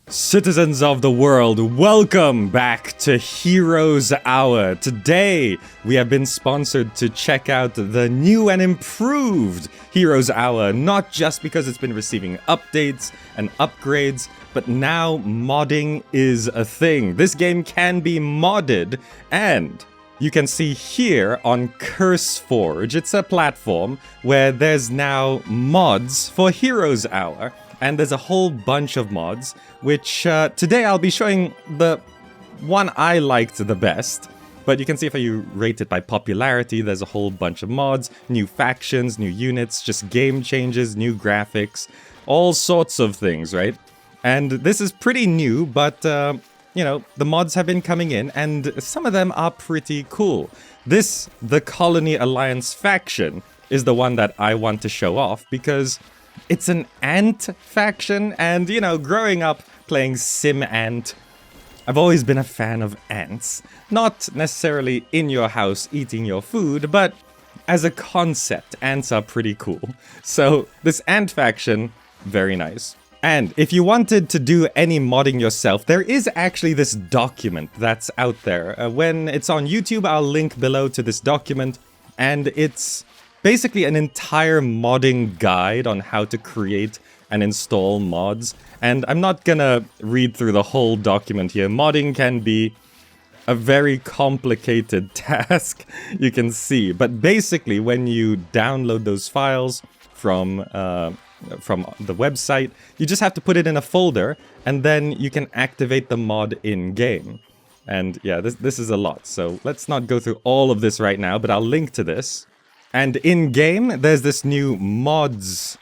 Citizens of the world, welcome back to Heroes Hour. Today, we have been sponsored to check out the new and improved Heroes Hour, not just because it's been receiving updates and upgrades, but now modding is a thing. This game can be modded, and you can see here on CurseForge, it's a platform where there's now mods for Heroes Hour. And there's a whole bunch of mods, which today I'll be showing the one I liked the best. But you can see if you rate it by popularity, there's a whole bunch of mods, new factions, new units, just game changes, new graphics, all sorts of things, right? And this is pretty new, but, you know, the mods have been coming in, and some of them are pretty cool. This, the Colony Alliance faction, is the one that I want to show off, because it's an ant faction, and, you know, growing up playing Sim Ant, I've always been a fan of ants. Not necessarily in your house eating your food, but as a concept, ants are pretty cool. So, this ant faction, very nice. And if you wanted to do any modding yourself, there is actually this document that's out there. When it's on YouTube, I'll link below to this document, and it's basically an entire modding guide on how to create and install mods. And I'm not gonna read through the whole document here. Modding can be a very complicated task, you can see. But basically, when you download those files from the website, you just have to put it in a folder, and then you can activate the mod in-game. And yeah, this is a lot. So let's not go through all of this right now, but I'll link to this. And in-game, there's this new mods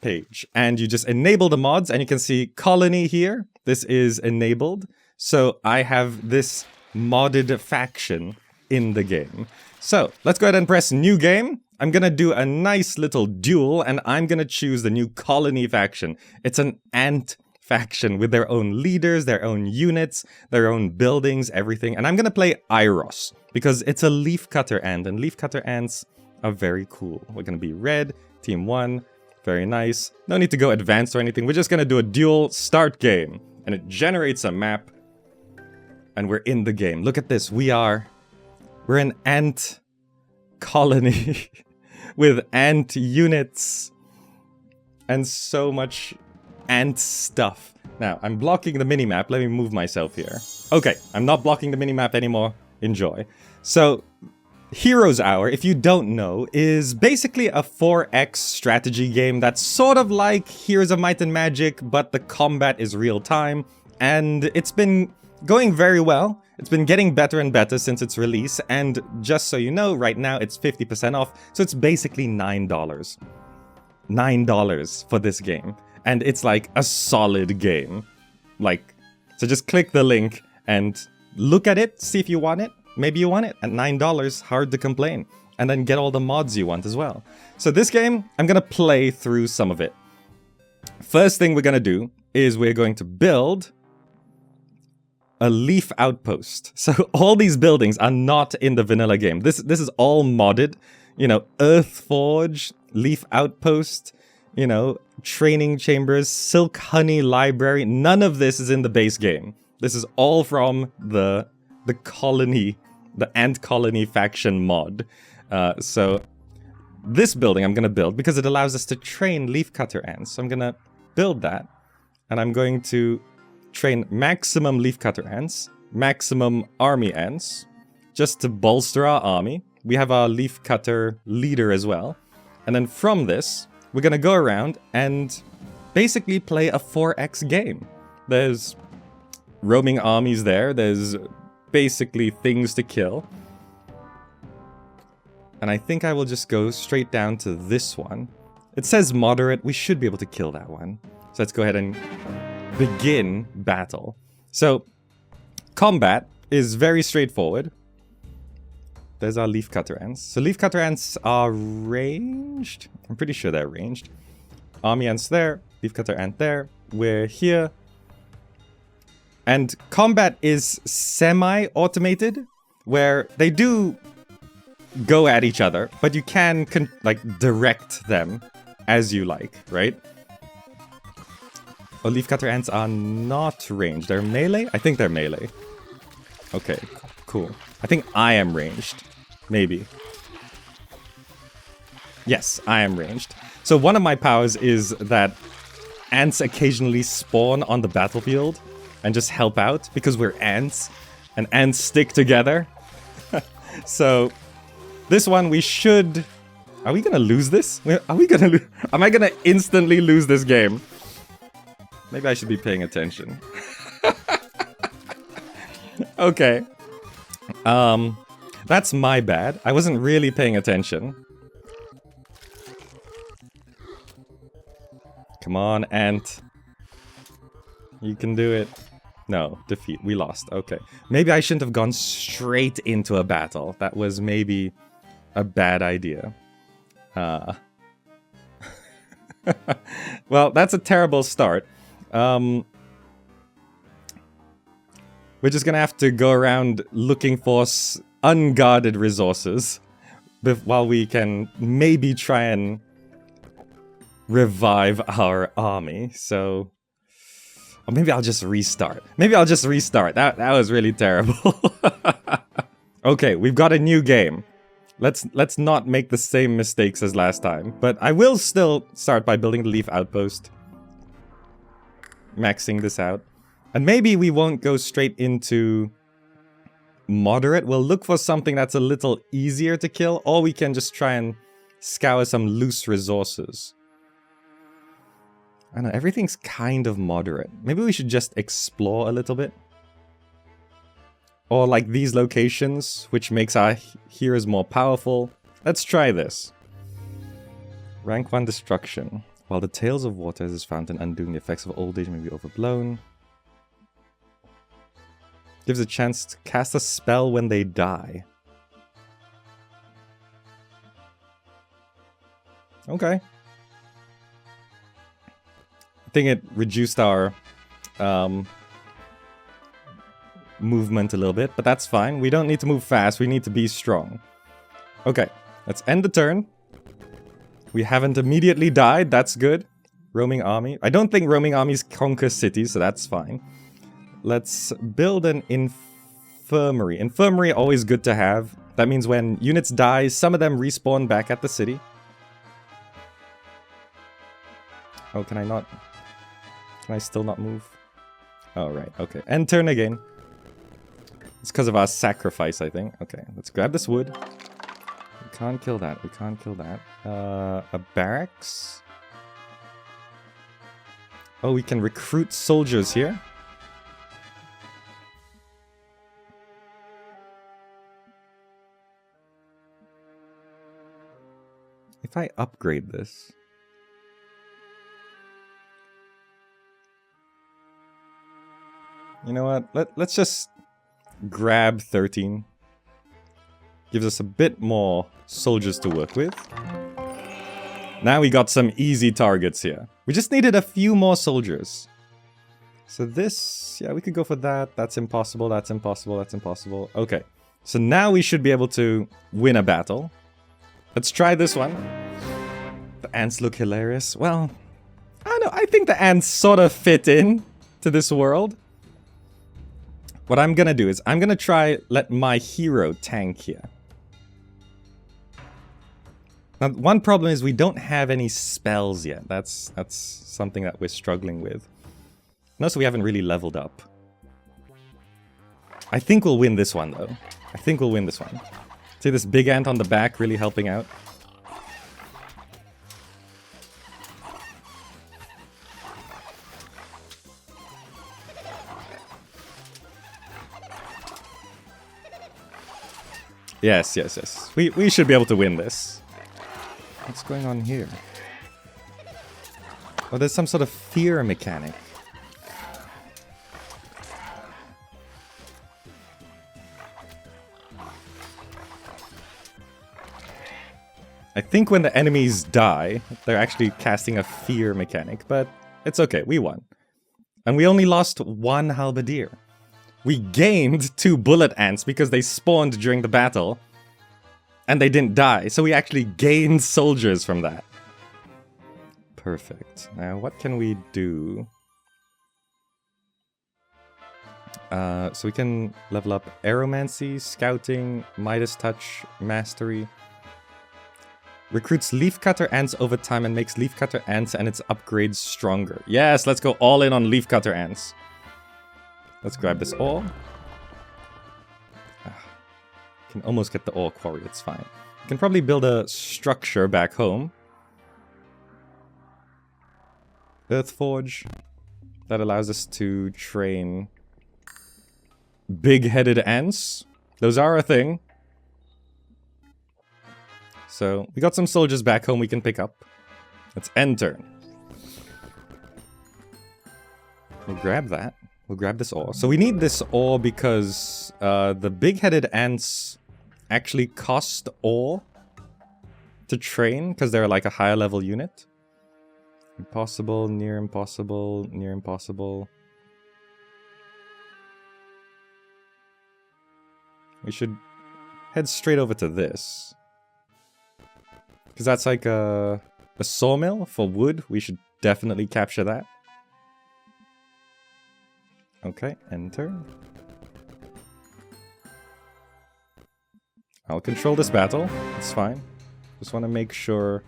page. And you just enable the mods, and you can see Colony here. This is enabled. So I have this modded faction in the game. So let's go ahead and press New Game. I'm gonna do a nice little duel, and I'm gonna choose the new Colony faction. It's an ant faction with their own leaders, their own units, their own buildings, everything. And I'm gonna play Iros, because it's a leafcutter ant, and leafcutter ants are very cool. We're gonna be red, team 1, very nice. No need to go advanced or anything, we're just gonna do a duel start game. And it generates a map, and we're in the game. Look at this, we're an ant colony with ant units and so much ant stuff. Now, I'm blocking the minimap, let me move myself here. Okay, I'm not blocking the minimap anymore, enjoy. So, Heroes Hour, if you don't know, is basically a 4X strategy game that's sort of like Heroes of Might and Magic, but the combat is real time, and it's been going very well. It's been getting better and better since its release, and just so you know, right now it's 50% off, so it's basically $9. $9 for this game, and it's like a solid game. Like, so just click the link and look at it, see if you want it. Maybe you want it at $9, hard to complain. And then get all the mods you want as well. So this game, I'm gonna play through some of it. First thing we're gonna do is we're going to build a leaf outpost. So all these buildings are not in the vanilla game. This is all modded. You know, Earth Forge, leaf outpost, you know, training chambers, silk honey library. None of this is in the base game. This is all from the colony, the ant colony faction mod. So this building I'm gonna build because it allows us to train leafcutter ants. So I'm gonna build that, and I'm going to train maximum leafcutter ants, maximum army ants, just to bolster our army. We have our leafcutter leader as well. And then from this, we're gonna go around and basically play a 4X game. There's roaming armies there, there's basically things to kill. And I think I will just go straight down to this one. It says moderate, we should be able to kill that one. So let's go ahead and begin battle. So, combat is very straightforward. There's our leafcutter ants. So leafcutter ants are ranged. I'm pretty sure they're ranged. Army ants there, leafcutter ant there. We're here. And combat is semi-automated, where they do go at each other, but you can like direct them as you like, right? Oh, leafcutter ants are not ranged. They're melee? I think they're melee. Okay, cool. I think I am ranged. Maybe. Yes, I am ranged. So one of my powers is that ants occasionally spawn on the battlefield and just help out because we're ants and ants stick together. So this one we should... Are we gonna lose this? Are we gonna Am I gonna instantly lose this game? Maybe I should be paying attention. Okay. That's my bad. I wasn't really paying attention. Come on, ant. You can do it. No, defeat. We lost. Okay. Maybe I shouldn't have gone straight into a battle. That was maybe a bad idea. Well, that's a terrible start. We're just gonna have to go around looking for unguarded resources while we can maybe try and revive our army. So, or maybe I'll just restart. Maybe I'll just restart. That was really terrible. Okay, we've got a new game. Let's not make the same mistakes as last time. But I will still start by building the leaf outpost. Maxing this out. And maybe we won't go straight into moderate. We'll look for something that's a little easier to kill. Or we can just try and scour some loose resources. I don't know, everything's kind of moderate. Maybe we should just explore a little bit. Or like these locations, which makes our heroes more powerful. Let's try this. Rank 1 destruction. While the Tales of Waters is found in undoing the effects of old age may be overblown. Gives a chance to cast a spell when they die. Okay. I think it reduced our movement a little bit, but that's fine. We don't need to move fast, we need to be strong. Okay, let's end the turn. We haven't immediately died, that's good. Roaming army. I don't think roaming armies conquer cities, so that's fine. Let's build an infirmary. Infirmary, always good to have. That means when units die, some of them respawn back at the city. Oh, can I not? Can I still not move? Oh, right, okay. End turn again. It's because of our sacrifice, I think. Okay, let's grab this wood. We can't kill that. We can't kill that. A barracks. Oh, we can recruit soldiers here. If I upgrade this... You know what? Let's just grab 13. Gives us a bit more soldiers to work with. Now we got some easy targets here. We just needed a few more soldiers. So this... Yeah, we could go for that. That's impossible, that's impossible, that's impossible. Okay. So now we should be able to win a battle. Let's try this one. The ants look hilarious. Well, I don't know. I think the ants sort of fit in to this world. What I'm gonna do is, I'm gonna try let my hero tank here. Now, one problem is we don't have any spells yet. That's something that we're struggling with. And also, we haven't really leveled up. I think we'll win this one, though. I think we'll win this one. See this big ant on the back really helping out? Yes, yes, yes. We should be able to win this. What's going on here? Oh, there's some sort of fear mechanic. I think when the enemies die, they're actually casting a fear mechanic, but it's okay, we won. And we only lost one halberdier. We gained 2 bullet ants because they spawned during the battle. And they didn't die, so we actually gained soldiers from that. Perfect. Now, what can we do? So we can level up Aeromancy, Scouting, Midas Touch, Mastery. Recruits Leafcutter Ants over time and makes Leafcutter Ants and its upgrades stronger. Yes, let's go all in on Leafcutter Ants. Let's grab this ore. Can almost get the ore quarry, it's fine. We can probably build a structure back home. Earthforge. That allows us to train big-headed ants. Those are a thing. So, we got some soldiers back home we can pick up. Let's end turn. We'll grab that. We'll grab this ore. So we need this ore because the big-headed ants actually cost ore to train because they're like a higher level unit. Impossible, near impossible, near impossible. We should head straight over to this. Because that's like a sawmill for wood. We should definitely capture that. Okay, enter. I'll control this battle. It's fine. Just want to make sure...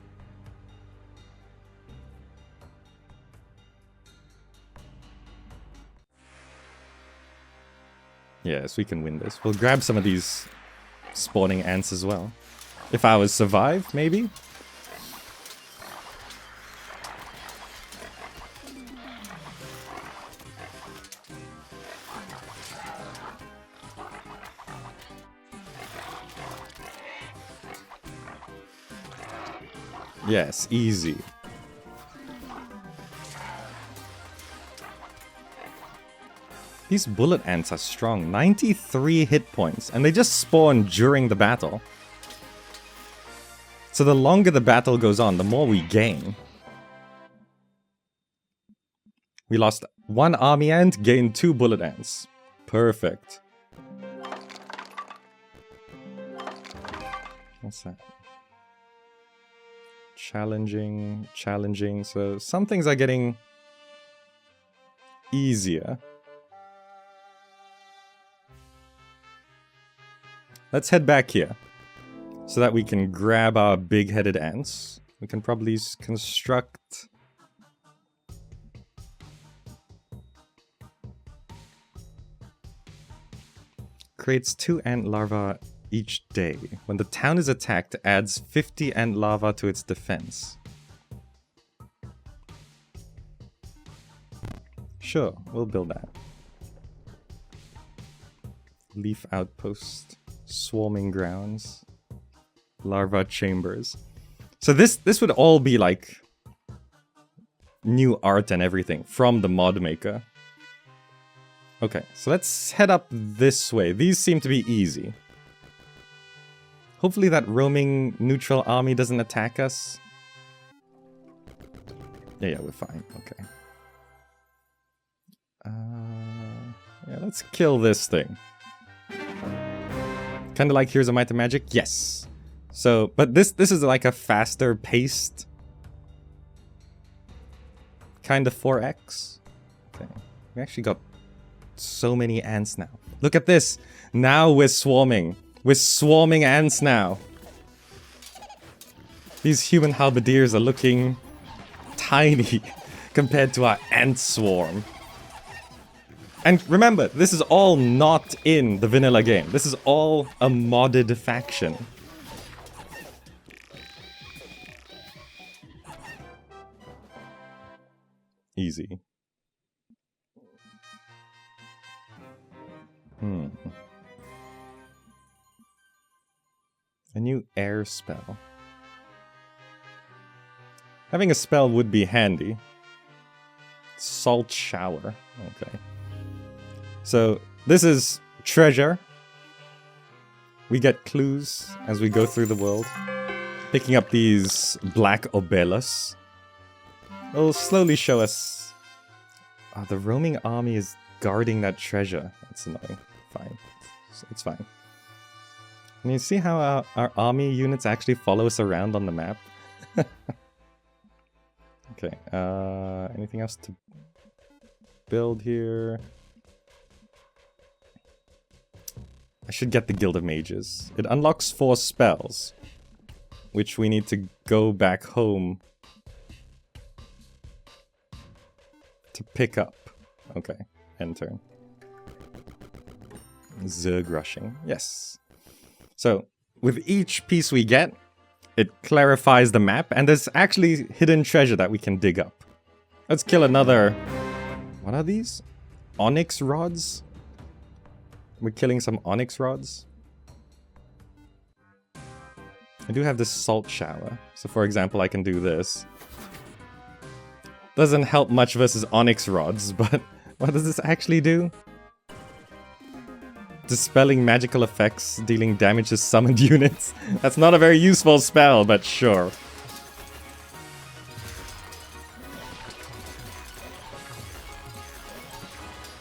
Yes, we can win this. We'll grab some of these spawning ants as well. If ours survive, maybe? Yes, easy. These bullet ants are strong. 93 hit points, and they just spawn during the battle. So the longer the battle goes on, the more we gain. We lost 1 army ant, gained 2 bullet ants. Perfect. What's that? Challenging, challenging. So some things are getting easier. Let's head back here so that we can grab our big-headed ants. We can probably construct... Creates 2 ant larvae each day. When the town is attacked, adds 50 ant larvae to its defense. Sure, we'll build that. Leaf outpost. Swarming grounds. Larva chambers. So this would all be like new art and everything from the mod maker. Okay, so let's head up this way. These seem to be easy. Hopefully that roaming neutral army doesn't attack us. Yeah, we're fine. Okay. Yeah, let's kill this thing. Kind of like Heroes of Might and Magic? Yes. So, but this is like a faster paced kind of 4x. Okay. We actually got so many ants now. Look at this. Now we're swarming. We're swarming ants now. These human halberdiers are looking tiny compared to our ant swarm. And remember, this is all not in the vanilla game. This is all a modded faction. Easy. A new air spell. Having a spell would be handy. Salt shower. Okay. So, this is treasure. We get clues as we go through the world. Picking up these black obelus. It'll slowly show us... Oh, the roaming army is guarding that treasure. That's annoying. Fine. It's fine. And you see how our army units actually follow us around on the map? Okay, anything else to build here? I should get the Guild of Mages. It unlocks 4 spells, which we need to go back home to pick up. Okay, end turn. Zerg rushing, yes. So, with each piece we get, it clarifies the map, and there's actually hidden treasure that we can dig up. Let's kill another... What are these? Onyx rods? We're killing some onyx rods. I do have this salt shower. So for example, I can do this. Doesn't help much versus onyx rods, but what does this actually do? Dispelling magical effects, dealing damage to summoned units. That's not a very useful spell, but sure.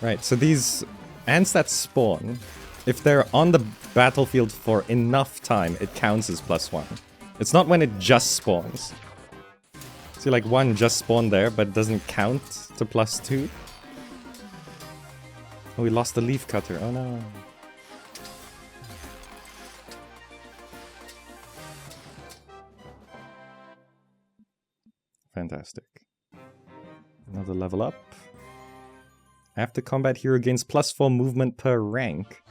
Right, so these ants that spawn, if they're on the battlefield for enough time, it counts as +1. It's not when it just spawns. See, like one just spawned there, but it doesn't count to +2. Oh, we lost the leaf cutter. Oh no. Fantastic. Another level up. After combat, hero gains +4 movement per rank.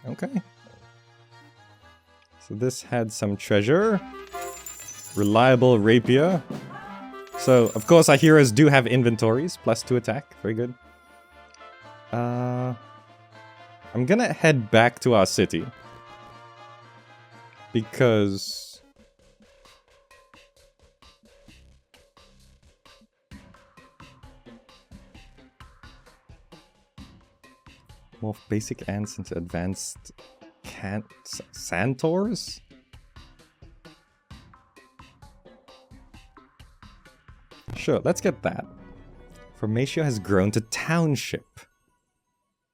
Okay. So this had some treasure. Reliable rapier. So, of course, our heroes do have inventories. +2 attack. Very good. I'm gonna head back to our city. Because... morph basic ants into advanced centaurs? Sure, let's get that. Formatio has grown to township.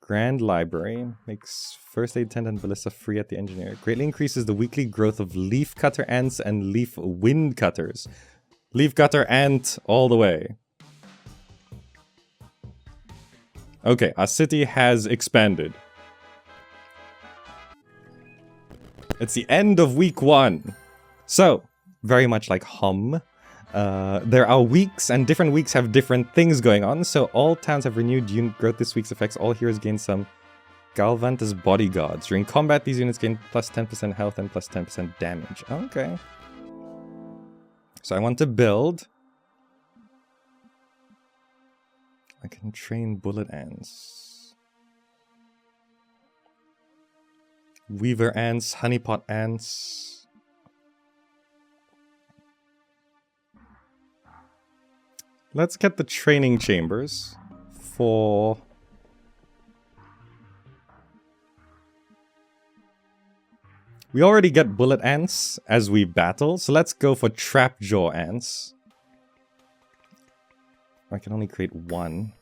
Grand library makes first aid tent and ballista free at the engineer. Greatly increases the weekly growth of leaf cutter ants and leaf wind cutters. Leaf cutter ant all the way. Okay, our city has expanded. It's the end of week 1. So, very much like hom. There are weeks, and different weeks have different things going on. So all towns have renewed unit growth this week's effects. All heroes gain some Galvanta's bodyguards. During combat, these units gain +10% health and +10% damage. Okay. So I want to build... I can train bullet ants. Weaver ants, honeypot ants. Let's get the training chambers for... We already get bullet ants as we battle, so let's go for trapjaw ants. I can only create 1.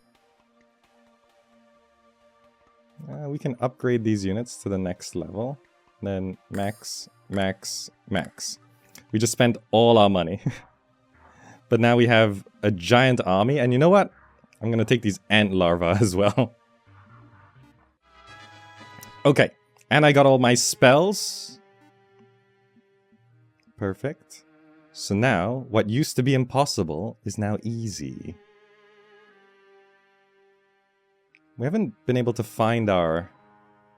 We can upgrade these units to the next level. Then max, max, max. We just spent all our money. But now we have a giant army, and you know what? I'm gonna take these ant larvae as well. Okay, and I got all my spells. Perfect. So now, what used to be impossible is now easy. We haven't been able to find our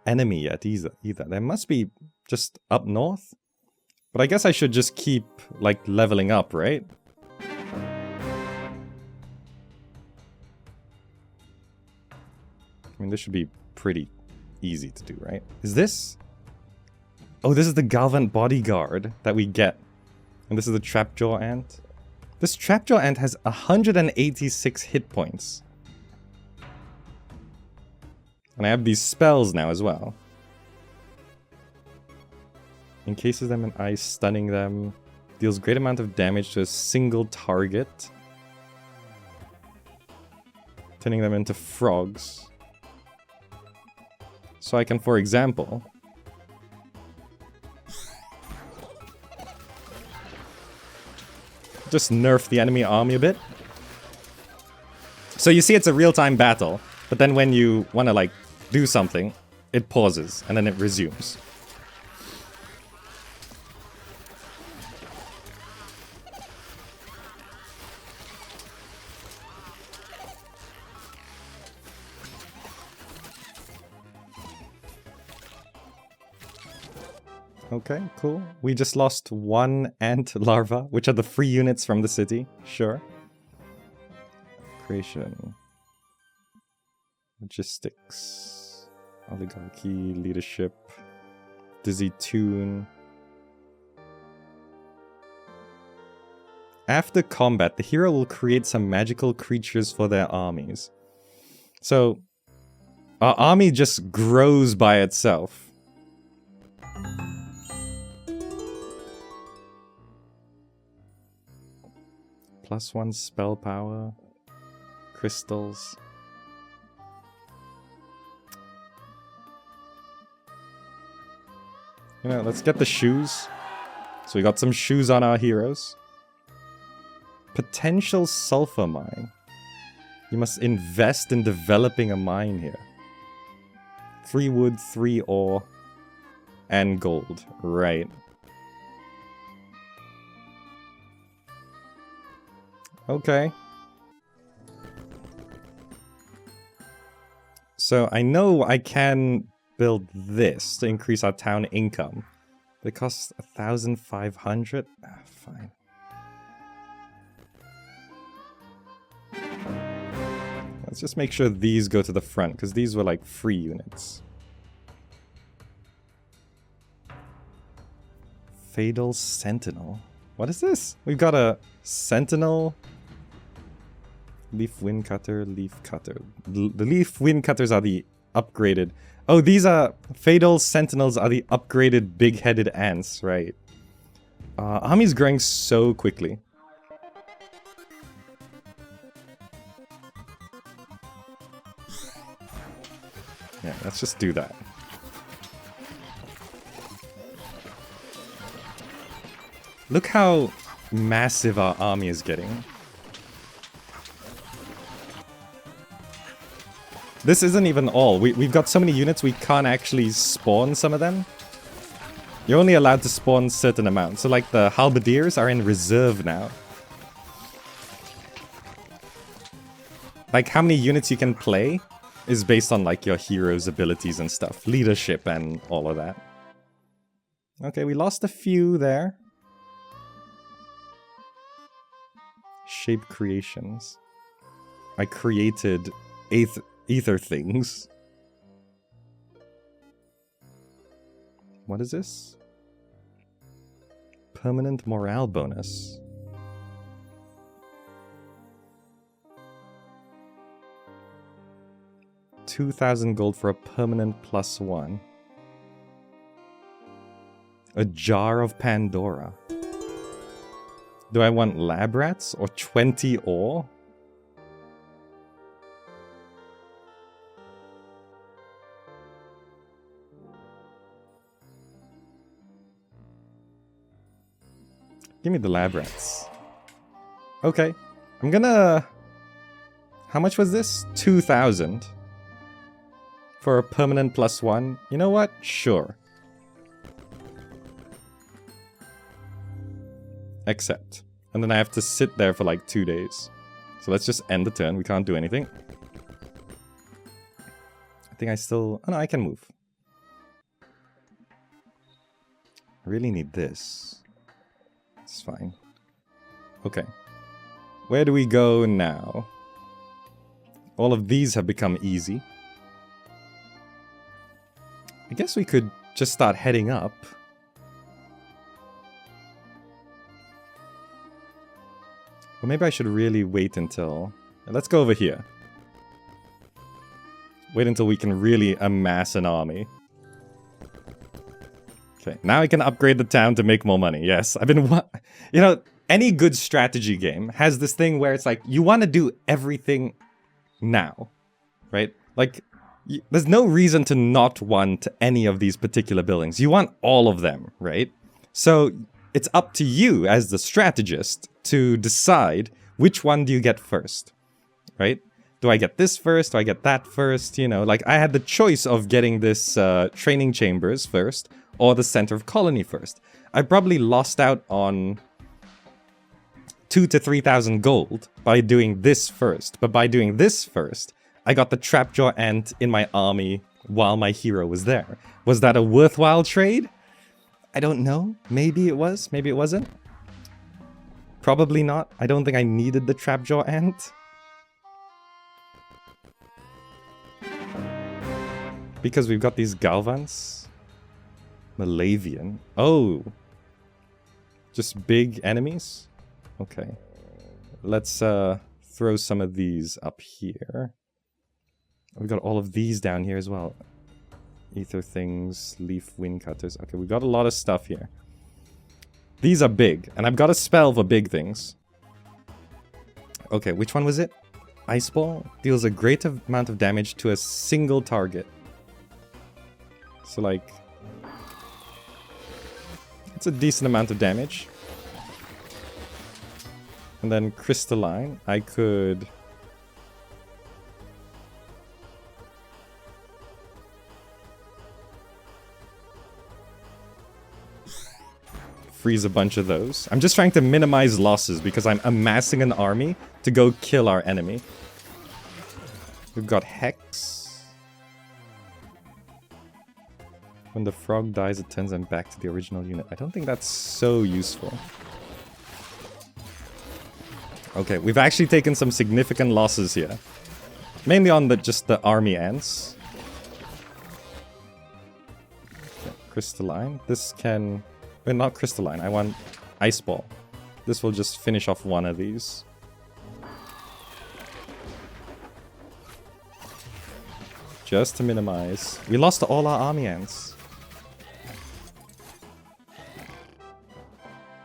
enemy yet either. There must be just up north. But I guess I should just keep, like, leveling up, right? I mean, this should be pretty easy to do, right? Is this? Oh, this is the Galvant bodyguard that we get. And this is the Trapjaw ant. This Trapjaw ant has 186 hit points. And I have these spells now as well. Encases them in ice, stunning them. Deals great amount of damage to a single target. Turning them into frogs. So I can, for example... just nerf the enemy army a bit. So you see it's a real-time battle. But then when you want to, like, do something, it pauses, and then it resumes. Okay, cool. We just lost one ant larva, which are the free units from the city. Sure. Creation. Logistics. Oligarchy. Leadership. Dizzy Tune. After combat, the hero will create some magical creatures for their armies. So, our army just grows by itself. +1 spell power, crystals. You know, let's get the shoes. So we got some shoes on our heroes. Potential sulfur mine. You must invest in developing a mine here. 3 wood, 3 ore, and gold. Right. Okay. So I know I can build this to increase our town income. It costs 1,500. Fine. Let's just make sure these go to the front, because these were like free units. Fatal Sentinel. What is this? We've got a Sentinel, Leaf Wind Cutter, Leaf Cutter. The Leaf Wind Cutters are the upgraded. Oh, these are Fatal Sentinels are the upgraded big-headed ants, right? Army's growing so quickly. Yeah, let's just do that. Look how massive our army is getting. This isn't even all. We've got so many units we can't actually spawn some of them. You're only allowed to spawn certain amounts. So like the halberdiers are in reserve now. Like how many units you can play is based on like your hero's abilities and stuff. Leadership and all of that. Okay, we lost a few there. Shape creations. I created ether things. What is this? Permanent morale bonus. $2,000 gold for a permanent +1. A jar of Pandora. Do I want lab rats or 20 ore? Give me the lab rats. Okay. I'm gonna... How much was this? 2,000. For a permanent +1. You know what? Sure. Accept. And then I have to sit there for like 2 days. So let's just end the turn. We can't do anything. I think I still... Oh no, I can move. I really need this. It's fine. Okay. Where do we go now? All of these have become easy. I guess we could just start heading up. Or maybe I should really wait until... Let's go over here. Wait until we can really amass an army. Okay, now I can upgrade the town to make more money. Yes, I've been... You know, any good strategy game has this thing where it's like, you want to do everything now, right? Like, there's no reason to not want any of these particular buildings. You want all of them, right? So, it's up to you as the strategist to decide which one do you get first, right? Do I get this first? Do I get that first? You know, like I had the choice of getting this training chambers first or the center of colony first. I probably lost out on 2,000 to 3,000 gold by doing this first. But by doing this first, I got the Trapjaw Ant in my army while my hero was there. Was that a worthwhile trade? I don't know. Maybe it was. Maybe it wasn't. Probably not. I don't think I needed the Trapjaw Ant. Because we've got these Galvans. Malavian. Oh. Just big enemies? Okay. Let's throw some of these up here. We've got all of these down here as well. Ether things, leaf wind cutters. Okay, we've got a lot of stuff here. These are big, and I've got a spell for big things. Okay, which one was it? Ice Ball deals a great amount of damage to a single target. So like... it's a decent amount of damage. And then Crystalline, I could... freeze a bunch of those. I'm just trying to minimize losses because I'm amassing an army to go kill our enemy. We've got Hex. When the frog dies, it turns them back to the original unit. I don't think that's so useful. Okay, we've actually taken some significant losses here. Mainly on just the army ants. Okay, Crystalline. This can... wait, not Crystalline. I want Ice Ball. This will just finish off one of these. Just to minimize. We lost all our army ants.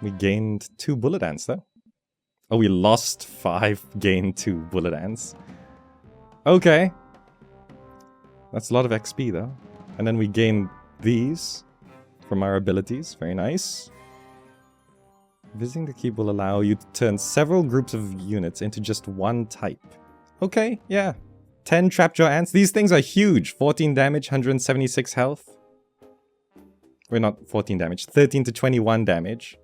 We gained 2 bullet ants though. Oh, we lost 5, gained 2 bullet ants. Okay. That's a lot of XP though. And then we gained these from our abilities. Very nice. Visiting the keep will allow you to turn several groups of units into just one type. Okay, yeah. 10 Trapjaw Ants. These things are huge. 14 damage, 176 health. We're not 14 damage. 13 to 21 damage.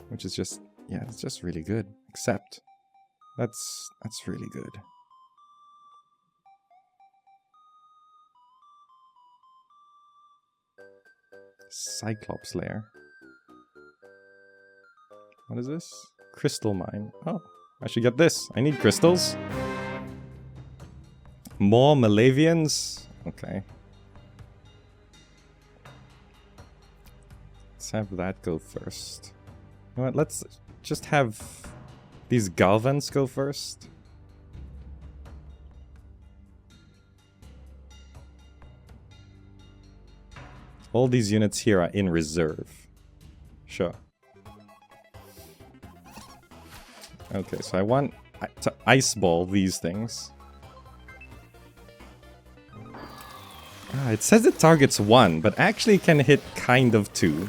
Which is just... yeah, it's just really good. Except... That's really good. Cyclops Lair. What is this? Crystal Mine. Oh, I should get this. I need crystals. More Malavians? Okay. Let's have that go first. You know what? Let's just have these Galvans go first. All these units here are in reserve. Sure. Okay, so I want to Ice Ball these things. Ah, it says it targets 1, but actually can hit kind of 2.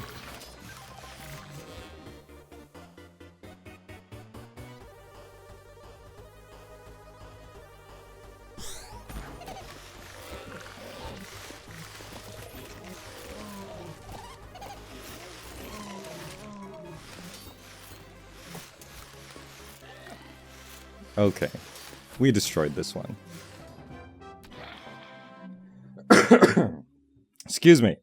Okay, we destroyed this one. Excuse me.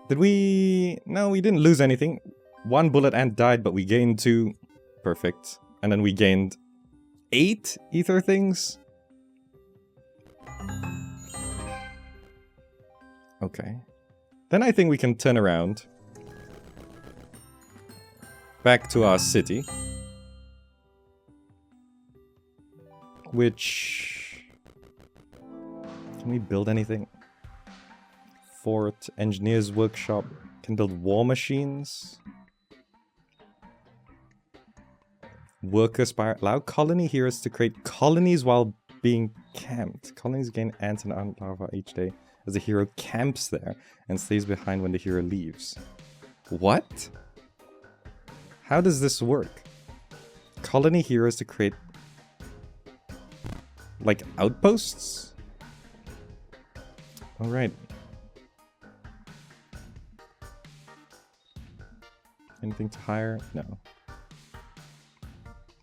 Did we... no, we didn't lose anything. 1 bullet ant died, but we gained 2. Perfect. And then we gained 8 ether things. Okay. Then I think we can turn around. Back to our city. Which... can we build anything? Fort, engineer's workshop, can build war machines. Worker spire, allow colony heroes to create colonies while being camped. Colonies gain ants and ant larvae each day as the hero camps there and stays behind when the hero leaves. What? How does this work? Colony heroes to create like, outposts? Alright. Anything to hire? No.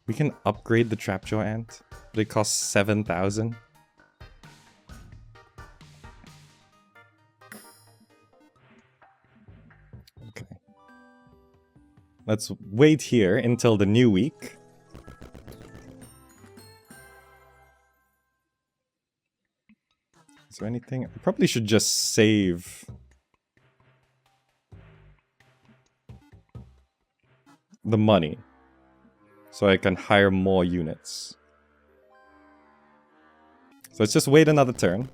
We can upgrade the Trapjaw Ant, but it costs 7,000. Okay. Let's wait here until the new week. Is there anything? I probably should just save the money so I can hire more units. So let's just wait another turn.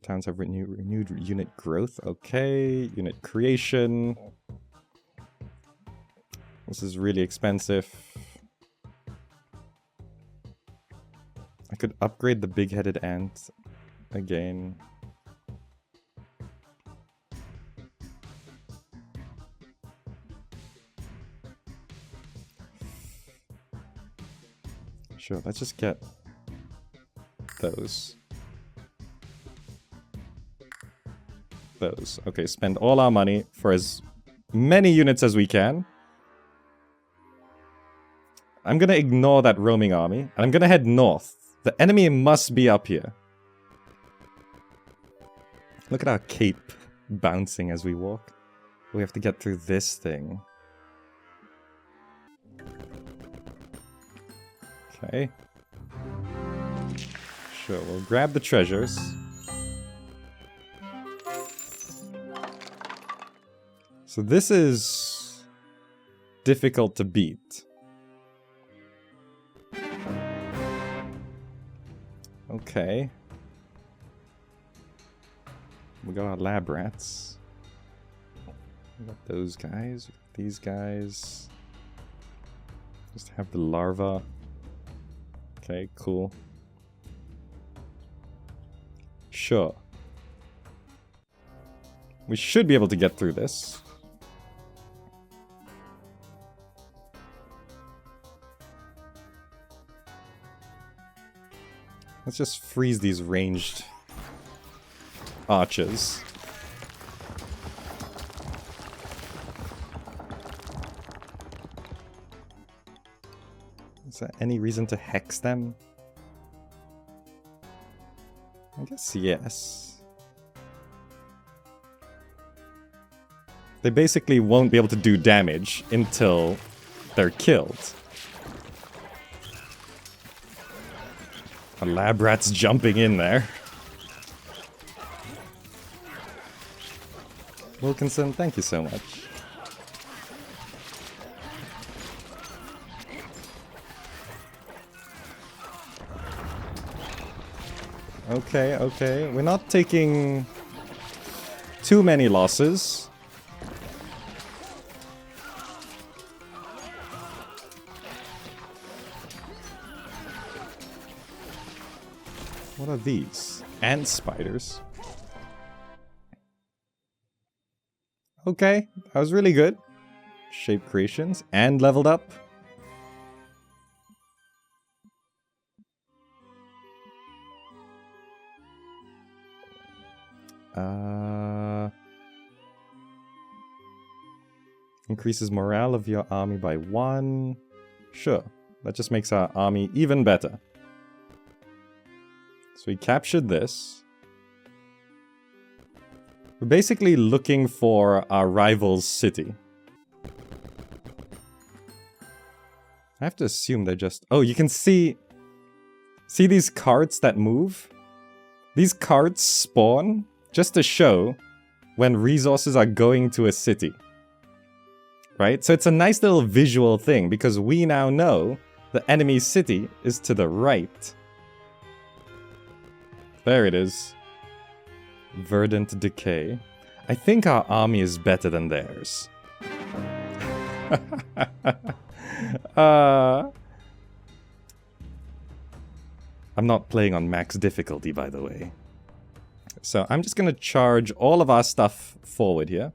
Towns have renewed unit growth. Okay, unit creation. This is really expensive. I could upgrade the big-headed ant again. Sure, let's just get those. Those. Okay, spend all our money for as many units as we can. I'm gonna ignore that roaming army, and I'm gonna head north. The enemy must be up here. Look at our cape bouncing as we walk. We have to get through this thing. Okay. Sure, we'll grab the treasures. So this is difficult to beat. Okay. We got our lab rats. We got those guys. We got these guys. Just have the larva. Okay, cool. Sure. We should be able to get through this. Let's just freeze these ranged archers. Is there any reason to hex them? I guess yes. They basically won't be able to do damage until they're killed. A lab rat's jumping in there. Wilkinson, thank you so much. Okay, okay. We're not taking too many losses. What are these? Ant spiders. Okay, that was really good. Shape creations and leveled up. Increases morale of your army by 1. Sure, that just makes our army even better. So we captured this. We're basically looking for our rival's city. I have to assume they're just... Oh, you can see... See these carts that move? These carts spawn just to show when resources are going to a city. Right? So it's a nice little visual thing, because we now know the enemy's city is to the right. There it is. Verdant decay. I think our army is better than theirs. I'm not playing on max difficulty, by the way. So I'm just gonna charge all of our stuff forward here.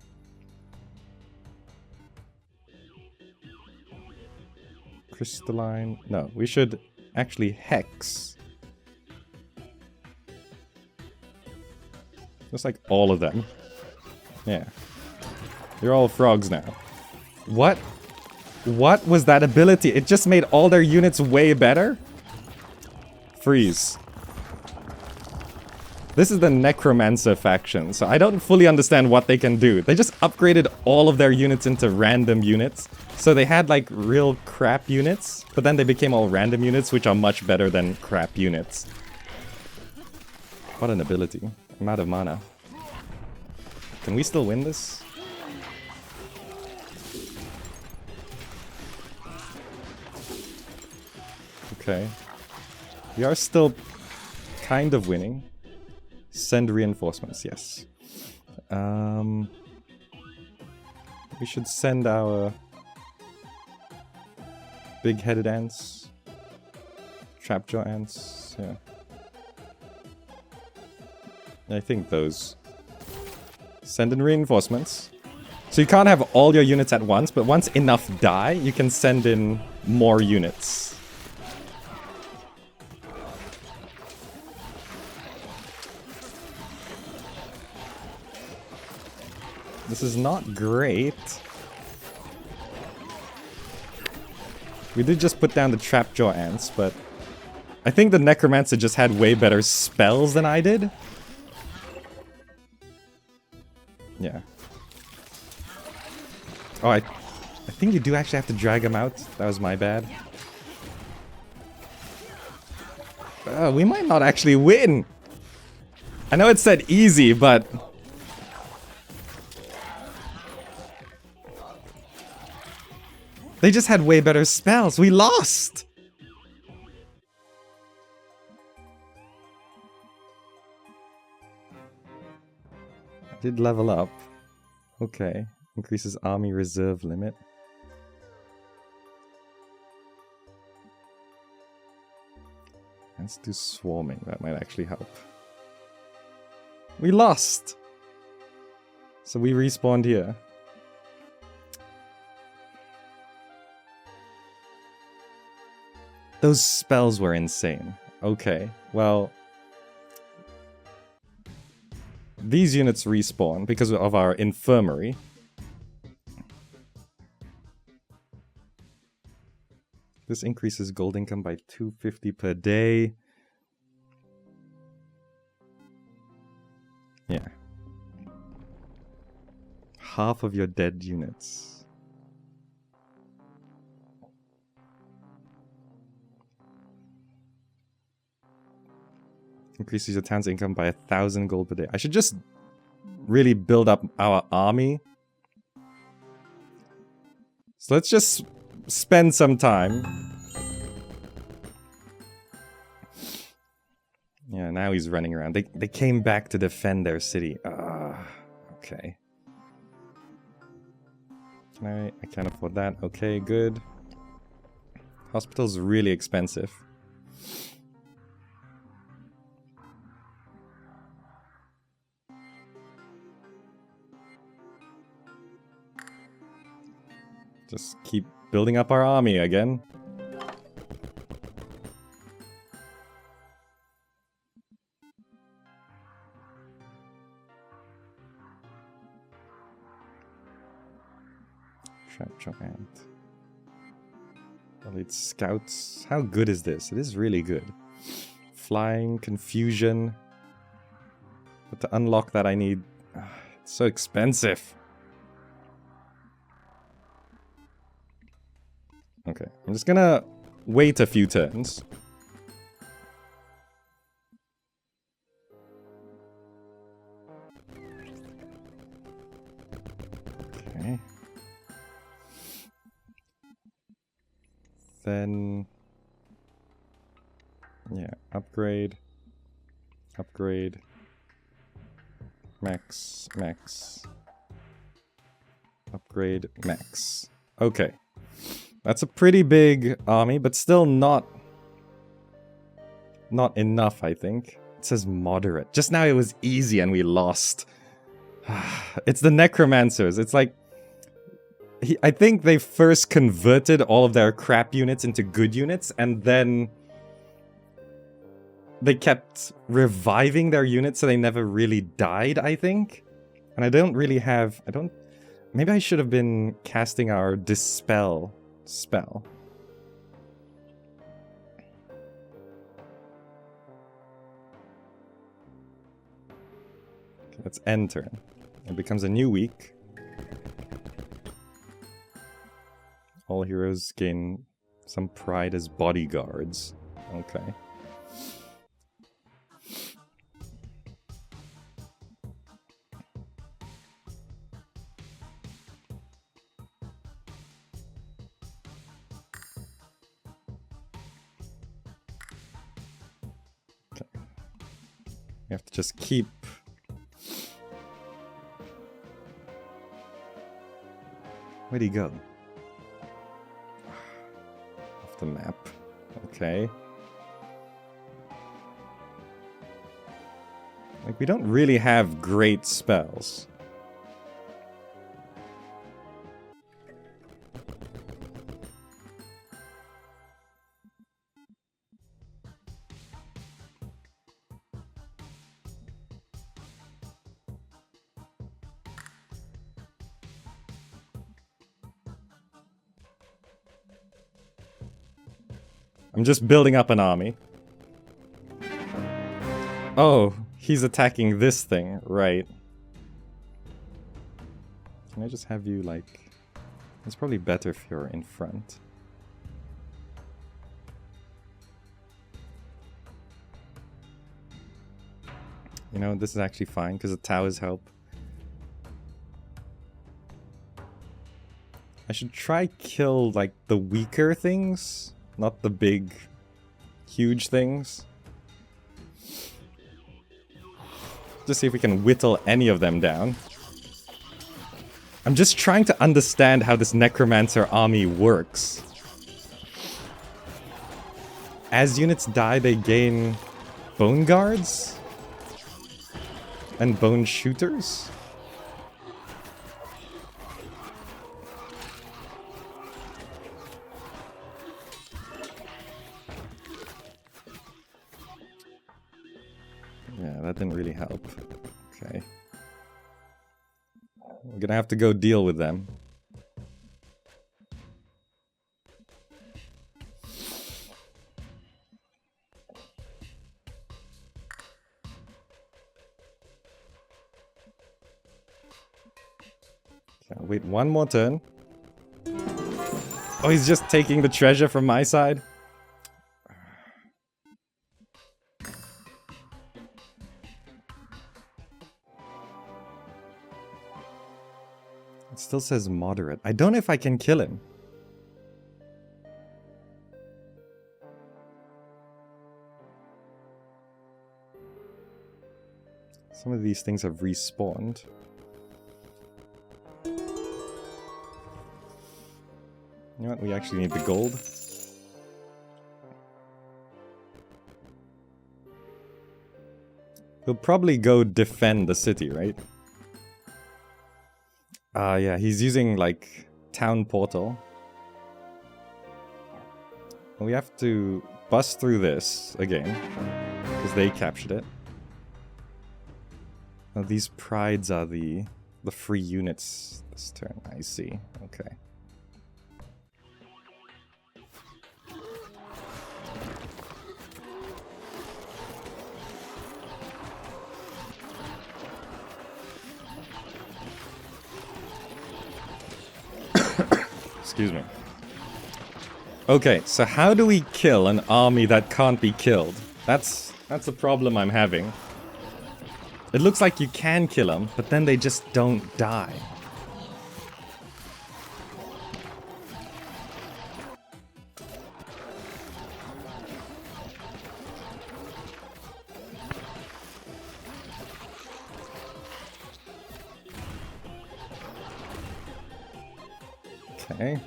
Crystalline. No, we should actually hex. Just like all of them. Yeah. You're all frogs now. What? What was that ability? It just made all their units way better? Freeze. This is the necromancer faction, so I don't fully understand what they can do. They just upgraded all of their units into random units. So they had like real crap units, but then they became all random units, which are much better than crap units. What an ability. I'm out of mana. Can we still win this? Okay. We are still kind of winning. Send reinforcements, yes. We should send our big-headed ants. Trapjaw ants, yeah. I think those. Send in reinforcements. So you can't have all your units at once, but once enough die, you can send in more units. This is not great. We did just put down the Trapjaw ants, but I think the Necromancer just had way better spells than I did. Yeah. Oh, I think you do actually have to drag him out. That was my bad. We might not actually win. I know it said easy, but... they just had way better spells. We lost! I did level up. Okay. Increases army reserve limit. Let's do swarming. That might actually help. We lost! So we respawned here. Those spells were insane. Okay, well... these units respawn because of our infirmary. This increases gold income by 250 per day. Yeah. Half of your dead units. Increases your town's income by 1,000 gold per day. I should just really build up our army. So let's just spend some time. Yeah, now he's running around. They came back to defend their city. Okay. Alright, I can't afford that. Okay, good. Hospital's really expensive. Just keep building up our army again. Trapjaw ant. Elite scouts. How good is this? It is really good. Flying, confusion. But to unlock that I need... it's so expensive. Okay, I'm just gonna wait a few turns. Okay. Then... yeah, upgrade. Upgrade. Max, max. Upgrade, max. Okay. That's a pretty big army, but still not enough, I think. It says moderate. Just now it was easy and we lost. It's the necromancers. It's like... I think they first converted all of their crap units into good units, and then they kept reviving their units so they never really died, I think. And I don't really have... Maybe I should have been casting our Dispel spell. Okay, let's end turn. It becomes a new week. All heroes gain some pride as bodyguards. Okay. We have to just keep... Where'd he go? Off the map. Okay. Like, we don't really have great spells. I'm just building up an army. Oh, he's attacking this thing, right. Can I just have you, like... It's probably better if you're in front. You know, this is actually fine, because the towers help. I should try kill, like, the weaker things. Not the big, huge things. Just see if we can whittle any of them down. I'm just trying to understand how this necromancer army works. As units die, they gain bone guards? And bone shooters? Yeah, that didn't really help. Okay. We're gonna have to go deal with them. Okay, I'll wait one more turn. Oh, he's just taking the treasure from my side? It still says moderate. I don't know if I can kill him. Some of these things have respawned. You know what? We actually need the gold. We'll probably go defend the city, right? Yeah, he's using, like, town portal. We have to bust through this again, because they captured it. Oh, these prides are the free units this turn. I see. Okay. Excuse me. Okay, so how do we kill an army that can't be killed? That's a problem I'm having. It looks like you can kill them, but then they just don't die. Okay.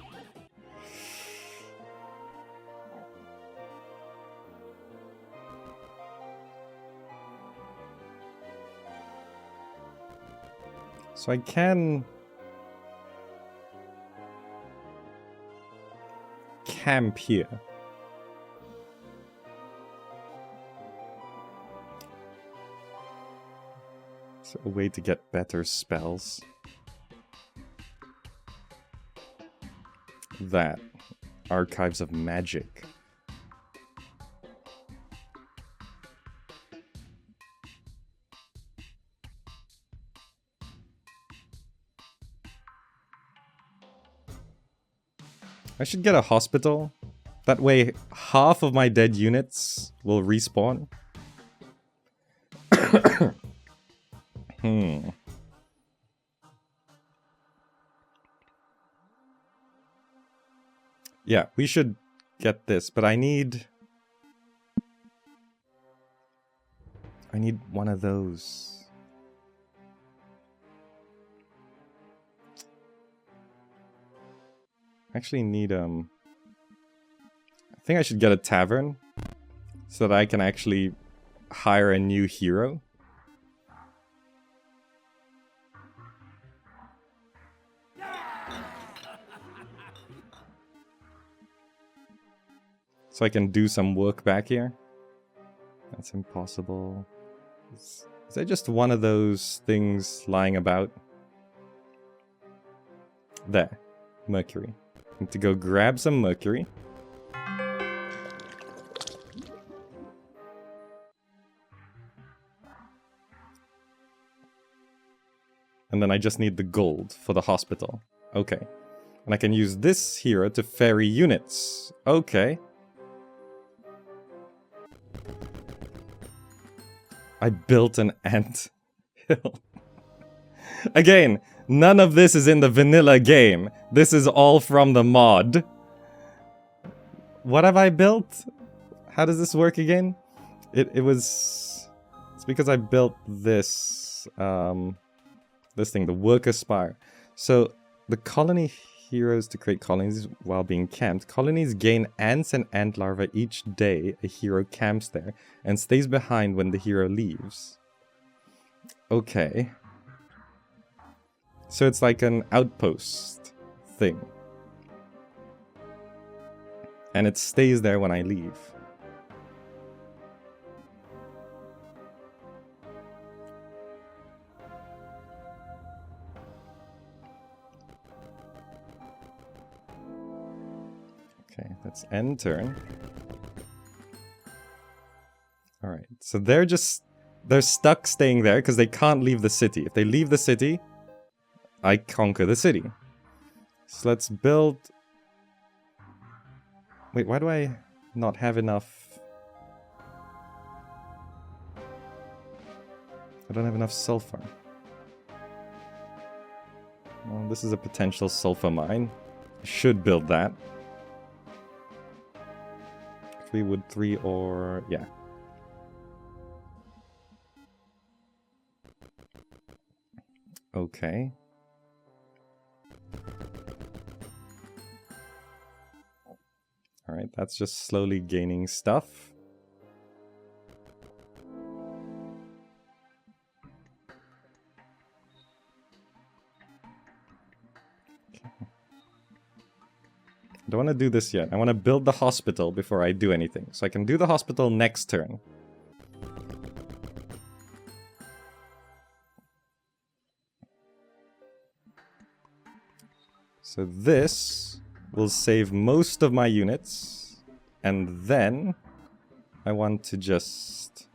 So I can... camp here. Is there a way to get better spells? That. Archives of Magic. I should get a hospital. That way, half of my dead units will respawn. Yeah, we should get this, but I need one of those. I actually need, I think I should get a tavern so that I can actually hire a new hero. So I can do some work back here. That's impossible. Is there just one of those things lying about? There. Mercury. Need to go grab some mercury. And then I just need the gold for the hospital. Okay. And I can use this hero to ferry units. Okay. I built an ant hill. Again, none of this is in the vanilla game. This is all from the mod. What have I built? How does this work again? It's because I built this this thing, the worker spire. So the colony heroes to create colonies while being camped. Colonies gain ants and ant larvae each day a hero camps there and stays behind when the hero leaves. Okay. So it's like an outpost thing. And it stays there when I leave. Okay, let's end turn. Alright, so they're stuck staying there because they can't leave the city. If they leave the city, I conquer the city. So let's build... Wait, why do I not have enough? I don't have enough sulfur. Well, this is a potential sulfur mine. I should build that. 3 wood, 3 or... yeah. Okay. Alright, that's just slowly gaining stuff. I don't want to do this yet. I want to build the hospital before I do anything. So I can do the hospital next turn. So this will save most of my units. And then I want to just...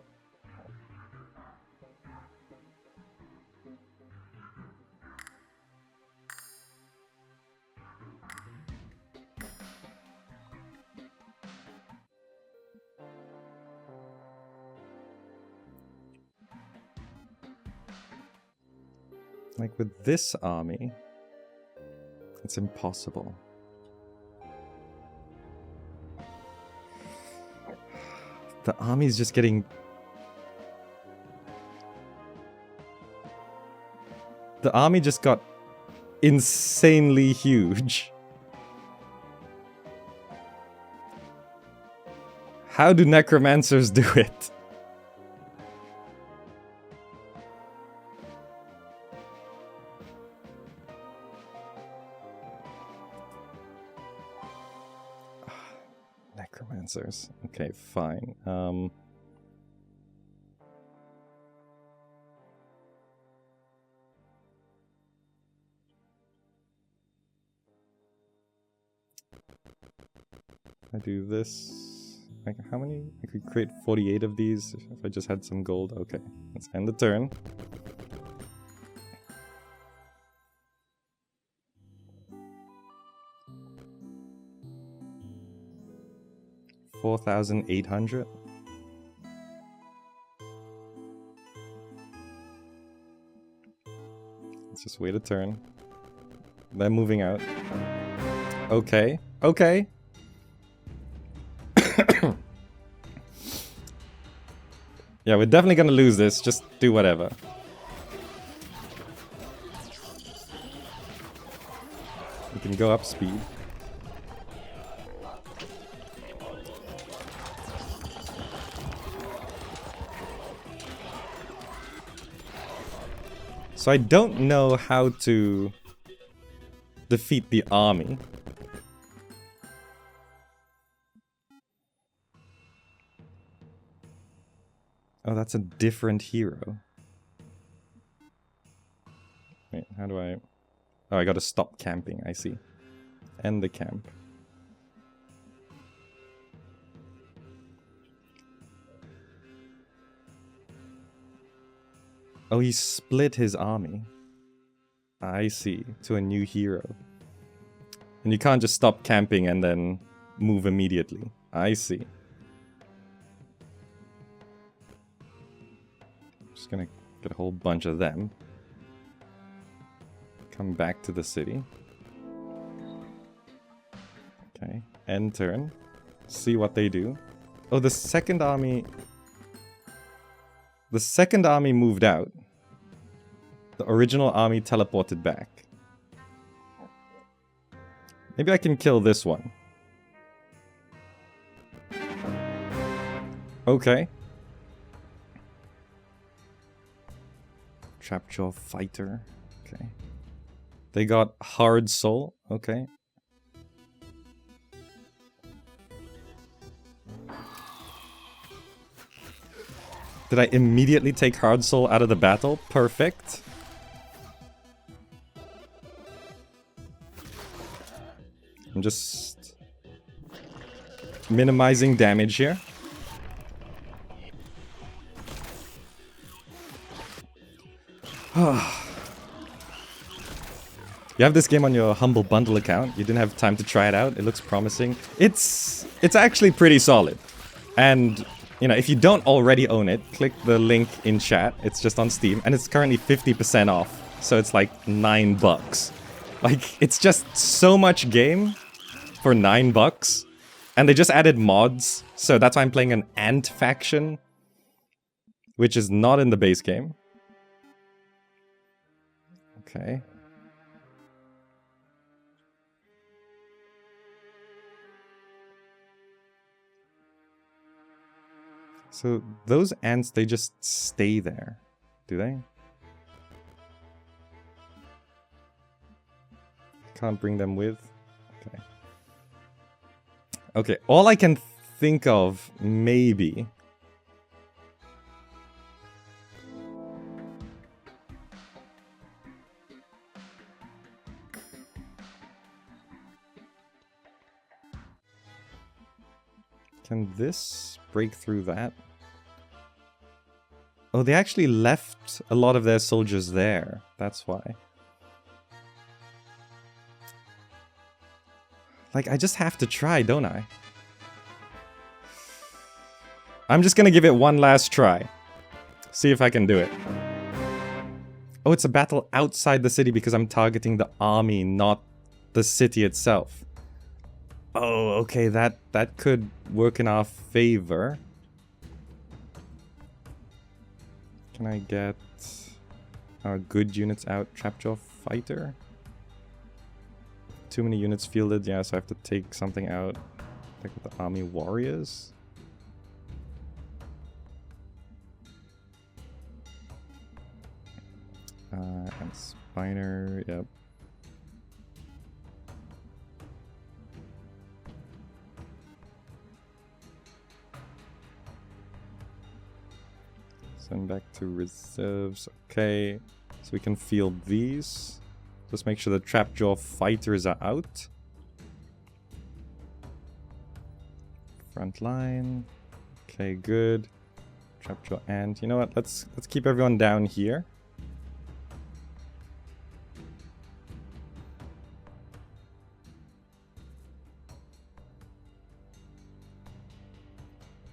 like with this army, it's impossible. The army is just getting... The army just got insanely huge. How do necromancers do it? necromancers. Okay, fine. I do this. Like, how many? I could create 48 of these if I just had some gold. Okay, let's end the turn. $4,800. Let's just wait a turn. They're moving out. Okay, okay. Yeah, we're definitely gonna lose this. Just do whatever. We can go up speed. So I don't know how to defeat the army. Oh, that's a different hero. Wait, how do I... Oh, I gotta stop camping, I see. End the camp. Oh, he split his army. I see, to a new hero. And you can't just stop camping and then move immediately. I see. Just gonna get a whole bunch of them. Come back to the city. Okay, end turn. See what they do. Oh, the second army... The second army moved out. The original army teleported back. Maybe I can kill this one. Okay. Trapjaw fighter. Okay. They got hard soul. Okay. Did I immediately take hard soul out of the battle? Perfect. I'm just minimizing damage here. You have this game on your Humble Bundle account. You didn't have time to try it out. It looks promising. It's actually pretty solid. And, you know, if you don't already own it, click the link in chat. It's just on Steam. And it's currently 50% off. So it's like $9. Like, it's just so much game for $9. And they just added mods. So that's why I'm playing an Ant faction, which is not in the base game. Okay. So those ants, they just stay there, do they? Can't bring them with? Okay. Okay, all I can think of, maybe... Can this break through that? Oh, they actually left a lot of their soldiers there. That's why. Like, I just have to try, don't I? I'm just gonna give it one last try. See if I can do it. Oh, it's a battle outside the city because I'm targeting the army, not the city itself. Oh, okay, that could work in our favor. Can I get our good units out? Trapjaw fighter? Too many units fielded, yeah, so I have to take something out. Like with the army warriors. And Spiner, yep. Send back to reserves. Okay. So we can field these. Just make sure the Trapjaw fighters are out. Front line. Okay, good. Trapjaw and you know what? Let's keep everyone down here.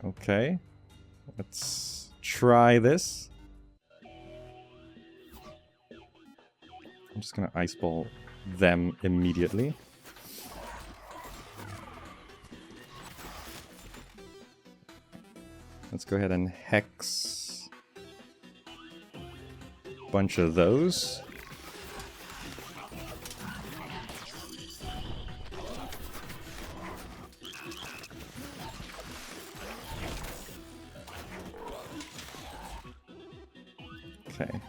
Okay. Let's try this. I'm just gonna ice ball them immediately. Let's go ahead and hex a bunch of those. Okay.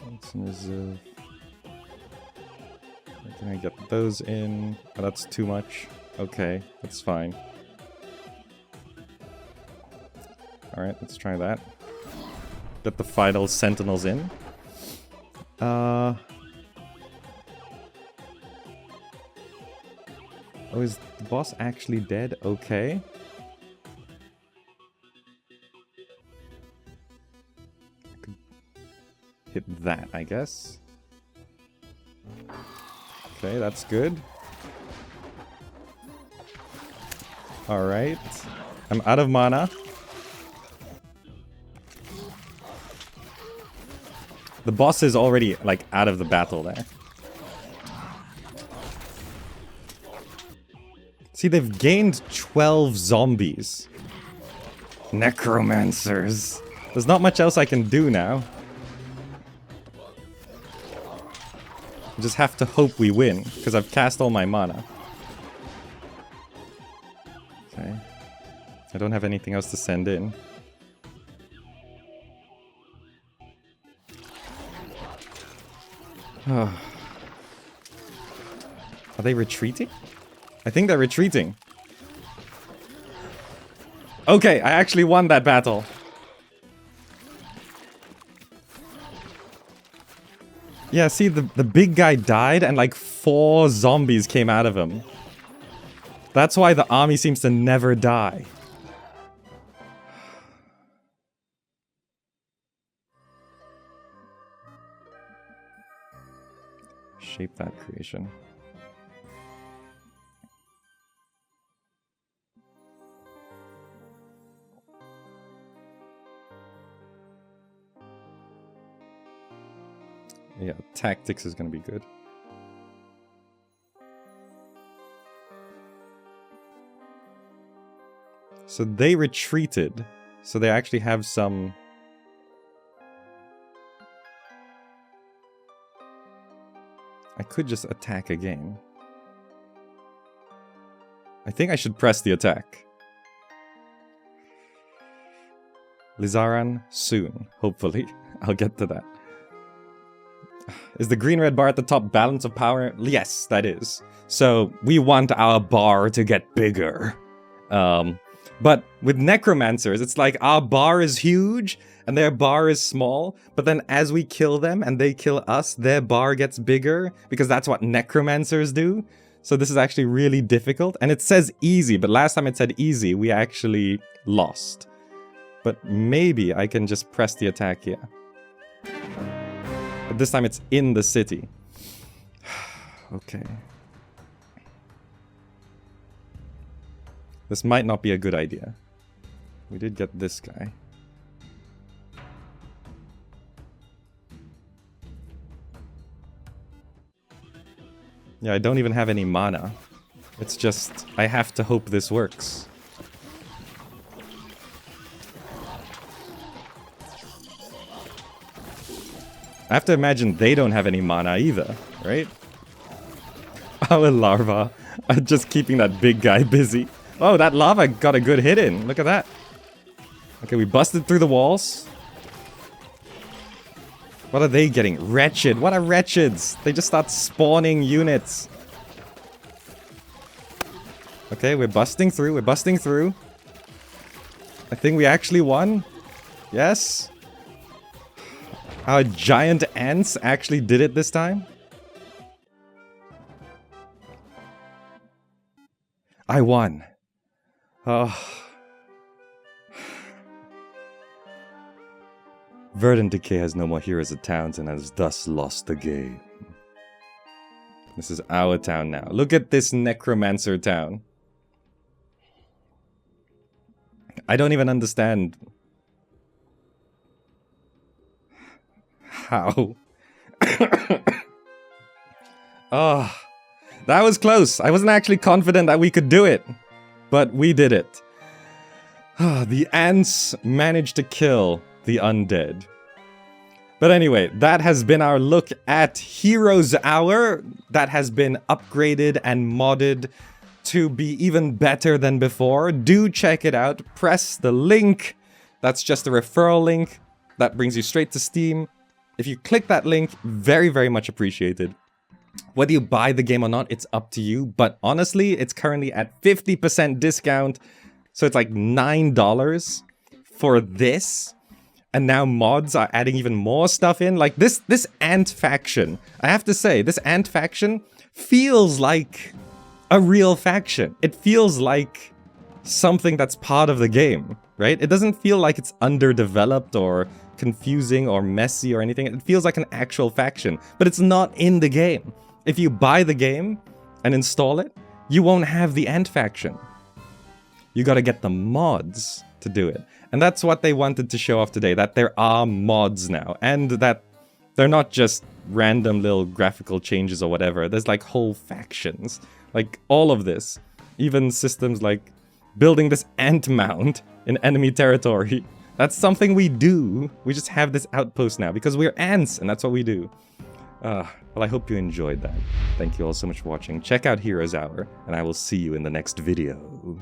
Let's reserve. Can I get those in? Oh, that's too much. Okay, that's fine. Alright, let's try that. Get the final sentinels in. Oh, is the boss actually dead? Okay. I could hit that, I guess. Okay, that's good. Alright. I'm out of mana. The boss is already, like, out of the battle there. See, they've gained 12 zombies. Necromancers. There's not much else I can do now. I just have to hope we win, because I've cast all my mana. Okay. I don't have anything else to send in. Are they retreating? I think they're retreating. Okay, I actually won that battle. Yeah, see, the big guy died and like 4 zombies came out of him. That's why the army seems to never die. Shape that creation. Yeah, tactics is gonna be good. So they retreated. So they actually have some... I could just attack again. I think I should press the attack. Lizaran soon, hopefully. I'll get to that. Is the green-red bar at the top balance of power? Yes, that is. So we want our bar to get bigger. But with necromancers, it's like our bar is huge and their bar is small. But then as we kill them and they kill us, their bar gets bigger because that's what necromancers do. So this is actually really difficult. And it says easy, but last time it said easy, we actually lost. But maybe I can just press the attack here. But this time it's in the city. Okay. This might not be a good idea. We did get this guy. Yeah, I don't even have any mana. It's just, I have to hope this works. I have to imagine they don't have any mana either, right? Our larva are just keeping that big guy busy. Oh, that lava got a good hit in. Look at that. Okay, we busted through the walls. What are they getting? Wretched. What are wretcheds? They just start spawning units. Okay, we're busting through. We're busting through. I think we actually won. Yes. Our giant ants actually did it this time. I won. Oh. Verdant Decay has no more heroes at towns and has thus lost the game. This is our town now. Look at this necromancer town. I don't even understand how. Oh, that was close. I wasn't actually confident that we could do it, but we did it. The ants managed to kill the undead. But anyway, that has been our look at Heroes Hour. That has been upgraded and modded to be even better than before. Do check it out. Press the link. That's just a referral link. That brings you straight to Steam. If you click that link, very, very much appreciated. Whether you buy the game or not, it's up to you. But honestly, it's currently at 50% discount. So it's like $9 for this. And now mods are adding even more stuff in. Like this ant faction. I have to say, this ant faction feels like a real faction. It feels like something that's part of the game, right? It doesn't feel like it's underdeveloped or confusing or messy or anything. It feels like an actual faction, but it's not in the game. If you buy the game and install it, you won't have the ant faction. You gotta get the mods to do it. And that's what they wanted to show off today, that there are mods now, and that they're not just random little graphical changes or whatever. There's like whole factions. Like all of this. Even systems like building this ant mound in enemy territory. That's something we do. We just have this outpost now because we're ants and that's what we do. Well, I hope you enjoyed that. Thank you all so much for watching. Check out Heroes Hour and I will see you in the next video.